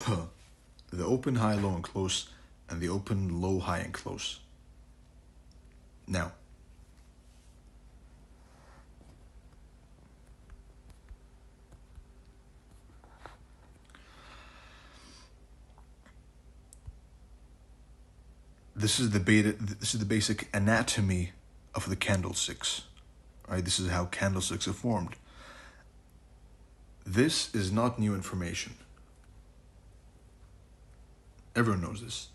The open, high, low, and close, and the open, low, high, and close. Now, this is the basic anatomy of the candlesticks. Right? This is how candlesticks are formed. This is not new information. Everyone knows this.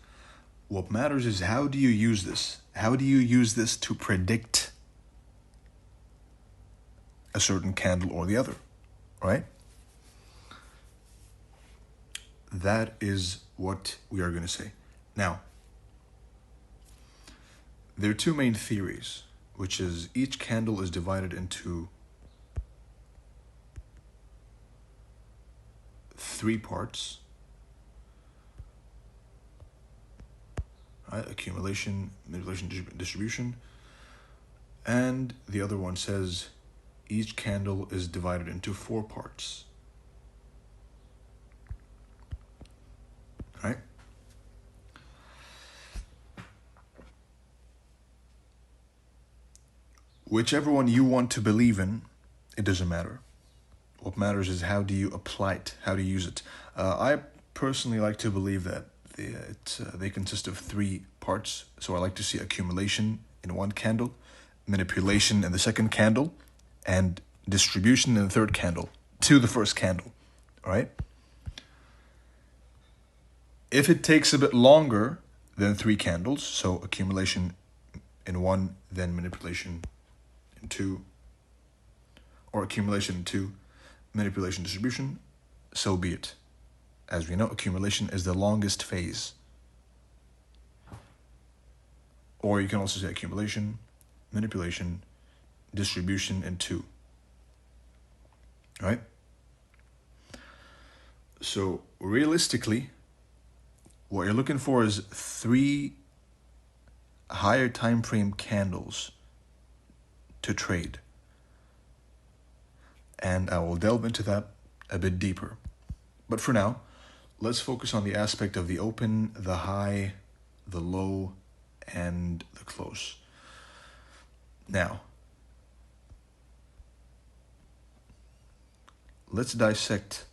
What matters is how do you use this? How do you use this to predict a certain candle or the other, right? That is what we are going to say. Now, there are two main theories, which is each candle is divided into three parts. Right? Accumulation, manipulation, distribution. And the other one says each candle is divided into four parts. Right? Whichever one you want to believe in, it doesn't matter. What matters is how do you apply it, how do you use it. I personally like to believe that they consist of three parts. So I like to see accumulation in one candle, manipulation in the second candle, and distribution in the third candle to the first candle, all right? If it takes a bit longer than three candles, so accumulation in one, then manipulation in two, or accumulation in two, manipulation, distribution, so be it. As we know, accumulation is the longest phase. Or you can also say accumulation, manipulation, distribution in two. Right? So realistically, what you're looking for is three higher time frame candles to trade. And I will delve into that a bit deeper. But for now, let's focus on the aspect of the open, the high, the low, and the close. Now, let's dissect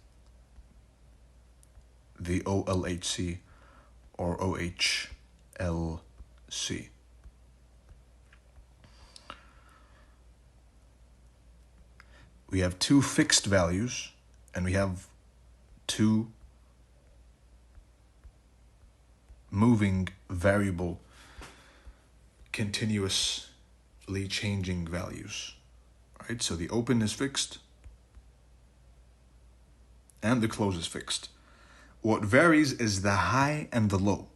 the OLHC or OHLC. We have two fixed values, and we have two moving variable continuously changing values. Right? So the open is fixed and the close is fixed. What varies is the high and the low.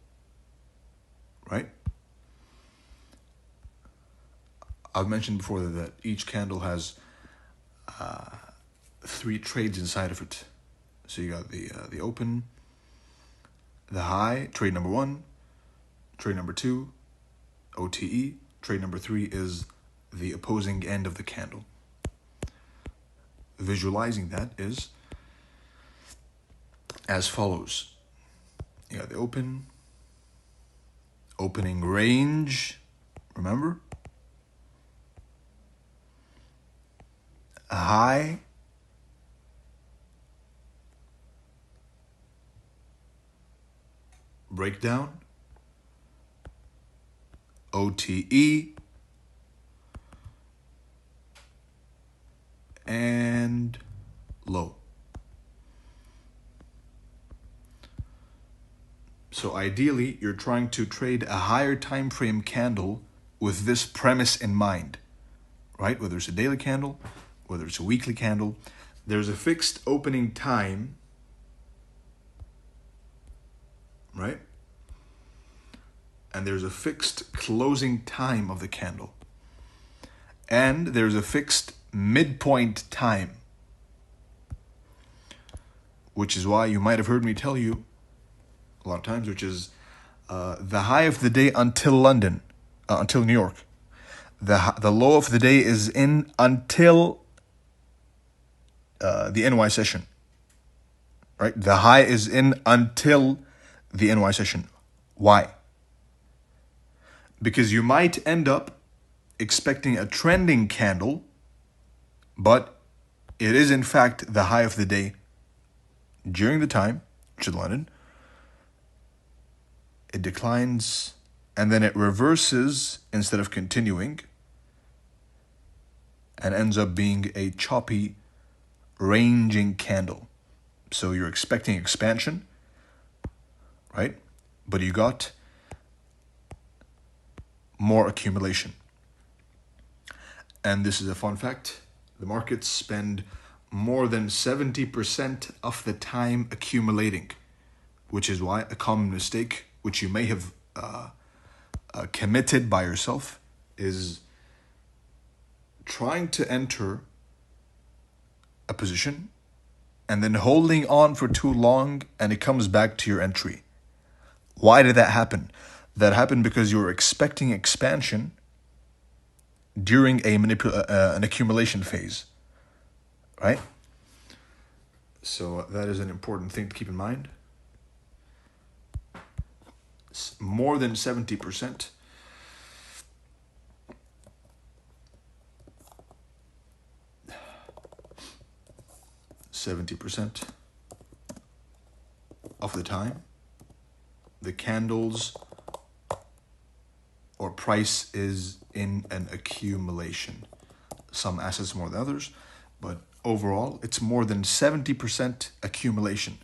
Right? I've mentioned before that each candle has three trades inside of it. So you got the open, the high, trade number one, trade number two, OTE, trade number three is the opposing end of the candle. Visualizing that is as follows. You got the open, opening range, remember? A high, breakdown, OTE, and low. So ideally, you're trying to trade a higher time frame candle with this premise in mind, right? Whether it's a daily candle, whether it's a weekly candle, there's a fixed opening time, right? And there's a fixed closing time of the candle. And there's a fixed midpoint time, which is why you might have heard me tell you a lot of times, which is the high of the day until London, until New York. The low of the day is in until the NY session. right? The high is in until the NY session. Why? Because you might end up expecting a trending candle, but it is in fact the high of the day during the time, which is London. It declines and then it reverses instead of continuing and ends up being a choppy, ranging candle. So you're expecting expansion, right? But you got more accumulation. And this is a fun fact. The markets spend more than 70% of the time accumulating, which is why a common mistake, which you may have committed by yourself, is trying to enter a position and then holding on for too long and it comes back to your entry. Why did that happen? That happened because you were expecting expansion during an accumulation phase, right? So that is an important thing to keep in mind. More than 70%. Of the time, the candles or price is in an accumulation. Some assets more than others, but overall, it's more than 70% accumulation,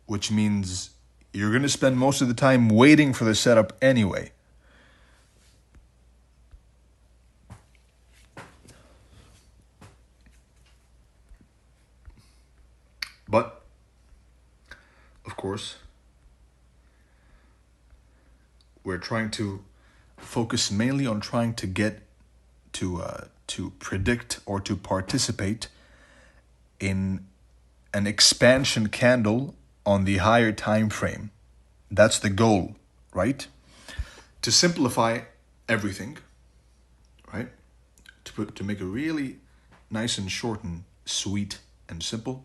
which means you're going to spend most of the time waiting for the setup anyway. But, of course, we're trying to focus mainly on trying to get to predict or to participate in an expansion candle on the higher time frame. That's the goal, right? To simplify everything, right? To make it really nice and short and sweet and simple.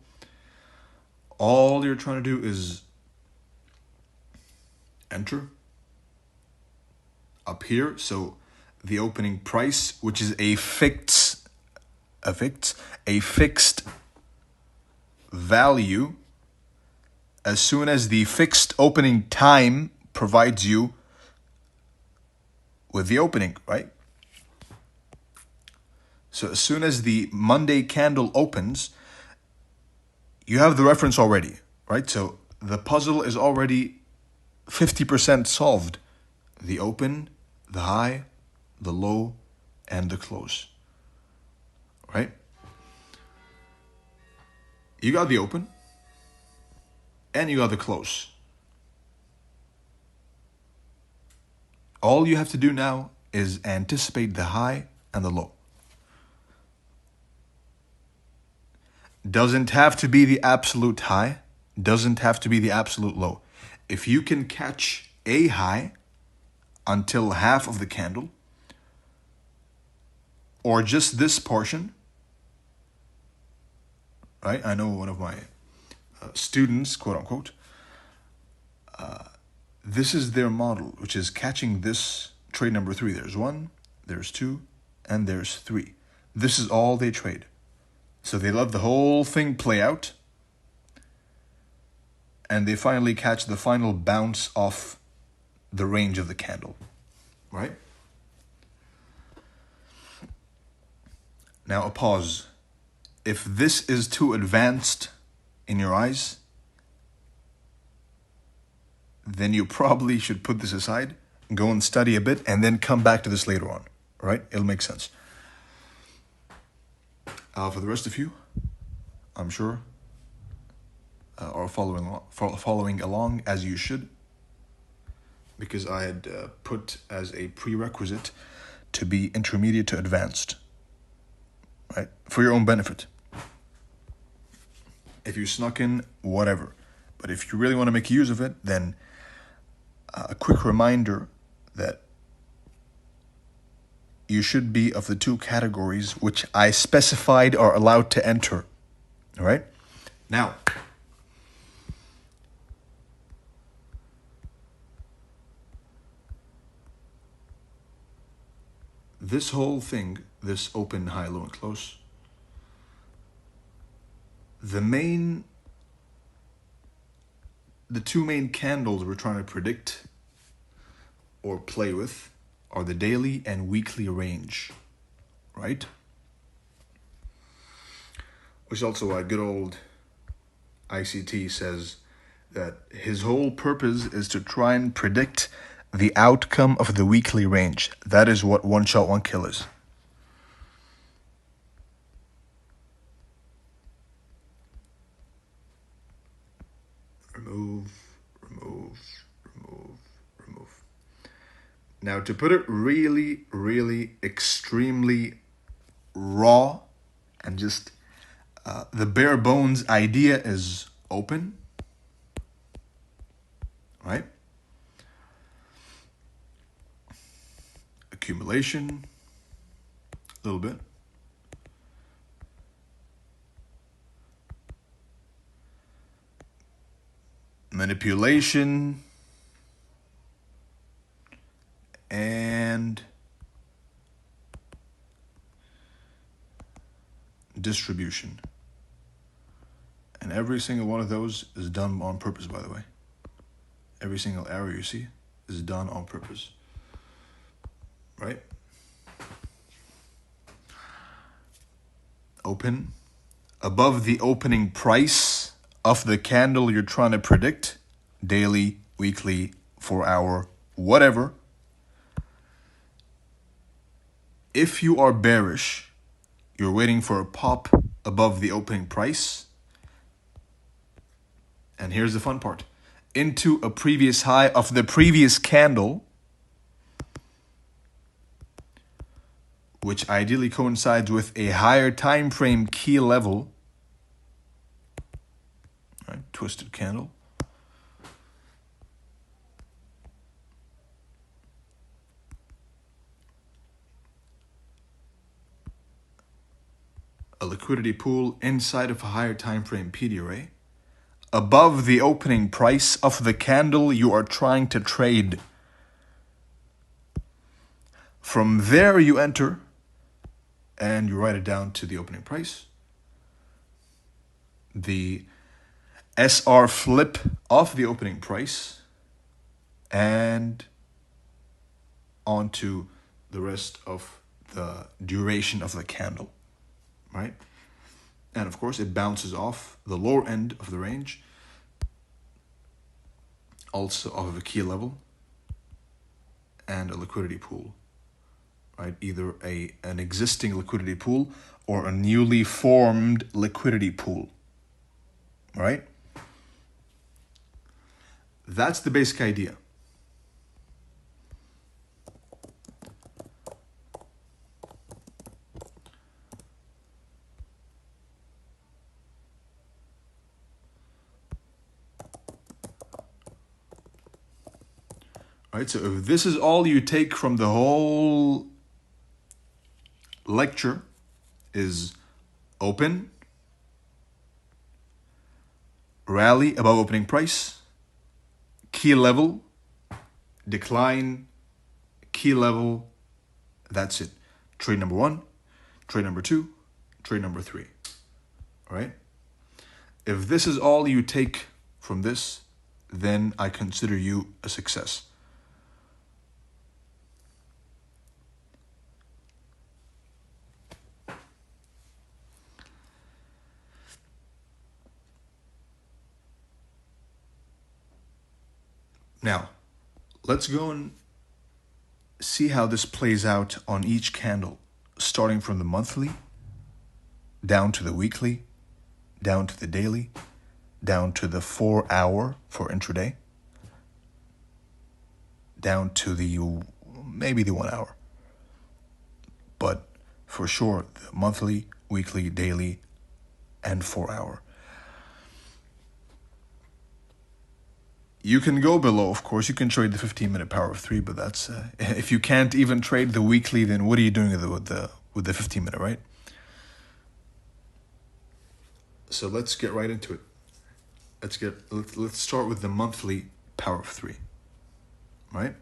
All you're trying to do is enter up here. So the opening price, which is a fixed value, as soon as the fixed opening time provides you with the opening, right? So as soon as the Monday candle opens, you have the reference already, right? So the puzzle is already 50% solved. The open, the high, the low, and the close, right? You got the open, and you got the close. All you have to do now is anticipate the high and the low. Doesn't have to be the absolute high, doesn't have to be the absolute low. If you can catch a high until half of the candle, or just this portion, right? I know one of my students, quote unquote, this is their model, which is catching this trade number 3. There's 1, there's 2, and there's 3. This is all they trade. So they let the whole thing play out, and they finally catch the final bounce off the range of the candle, right? Now a pause. If this is too advanced in your eyes, then you probably should put this aside, go and study a bit, and then come back to this later on, right? It'll make sense. For the rest of you, I'm sure, are following along as you should, because I had put as a prerequisite to be intermediate to advanced, right? For your own benefit. If you snuck in, whatever. But if you really want to make use of it, then a quick reminder that you should be of the 2 categories which I specified are allowed to enter. All right? Now, this whole thing, this open, high, low, and close, the two main candles we're trying to predict or play with are the daily and weekly range, right? Which is also why good old ICT says that his whole purpose is to try and predict the outcome of the weekly range. That is what one shot, one kill is. Remove, remove, remove, remove. Now, to put it really, really extremely raw and just the bare bones idea is open, right? Accumulation, a little bit. Manipulation, and distribution. And every single one of those is done on purpose, by the way. Every single arrow you see is done on purpose, right? Open. Above the opening price of the candle you're trying to predict, daily, weekly, 4 hour, whatever. If you are bearish, you're waiting for a pop above the opening price. And here's the fun part. Into a previous high of the previous candle, which ideally coincides with a higher time frame key level. Right, twisted candle. A liquidity pool inside of a higher time frame PD array. Above the opening price of the candle you are trying to trade. From there you enter and you write it down to the opening price. The SR flip of the opening price and onto the rest of the duration of the candle, right? And of course it bounces off the lower end of the range, also off of a key level and a liquidity pool, right? Either an existing liquidity pool or a newly formed liquidity pool, right? That's the basic idea. Right, so if this is all you take from the whole lecture is open, rally above opening price, key level, decline, key level, that's it. Trade number 1, trade number 2, trade number 3, all right? If this is all you take from this, then I consider you a success. Now, let's go and see how this plays out on each candle, starting from the monthly, down to the weekly, down to the daily, down to the 4 hour for intraday, down to maybe the 1 hour. But for sure, the monthly, weekly, daily, and 4 hour. You can go below, of course. You can trade the 15-minute power of 3, but that's if you can't even trade the weekly, then what are you doing with the 15-minute, right? So let's get right into it. Let's start with the monthly power of 3, right?